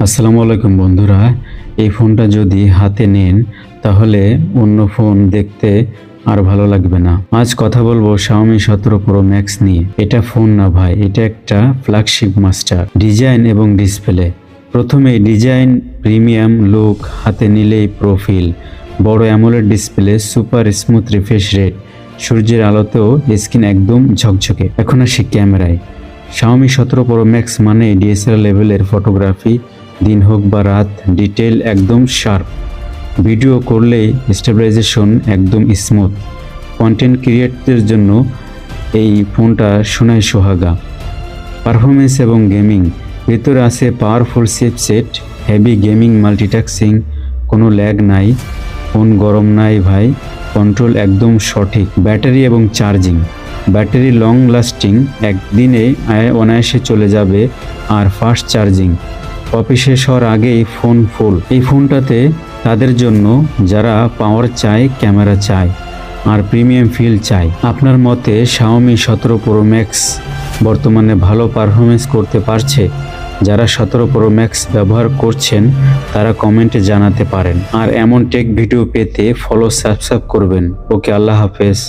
আসসালামু আলাইকুম বন্ধুরা, এই ফোনটা যদি হাতে নেন তাহলে অন্য ফোন দেখতে আর ভালো লাগবে না। আজ কথা বলবো Xiaomi 17 Pro Max নিয়ে। এটা ফোন না ভাই, এটা একটা ফ্ল্যাগশিপ মাস্টার। ডিজাইন এবং ডিসপ্লে, প্রথমে ডিজাইন, প্রিমিয়াম লুক, হাতে নিলেই প্রোফিল, বড় AMOLED display, super smooth refresh rate, সূর্যের আলোতেও স্ক্রিন একদম ঝকঝকে। এখন আসি ক্যামেরায়। Xiaomi 17 Pro Max মানে ডিএসএলআর লেভেলের ফটোগ্রাফি, দিন হোক বা রাত, ডিটেল একদম শার্প, ভিডিও করলেই স্টেবিলাইজেশন একদম স্মুথ। কন্টেন্ট ক্রিয়েটরদের জন্য এই ফোনটা সোনায় সোহাগা। পারফরমেন্স এবং গেমিং, ভেতরে আছে powerful chipset, heavy gaming, multitasking, কোনো ল্যাগ নাই, ফোন গরম নাই ভাই, কন্ট্রোল একদম সঠিক। ব্যাটারি এবং চার্জিং, ব্যাটারি লং লাস্টিং, একদিনে অনায়াসে চলে যাবে। আর ফাস্ট চার্জিং, কপি শেষ হওয়ার আগেই ফোন ফুল। এই ফোনটাতে তাদের জন্য যারা পাওয়ার চায়, ক্যামেরা চায় আর প্রিমিয়াম ফিল চায়। আপনার মতে Xiaomi 17 Pro Max বর্তমানে ভালো পারফরমেন্স করতে পারছে? যারা 17 Pro Max ব্যবহার করছেন তারা কমেন্টে জানাতে পারেন। আর এমন টেক ভিডিও পেতে ফলো সাবস্ক্রাইব করবেন। ওকে, আল্লাহ হাফেজ।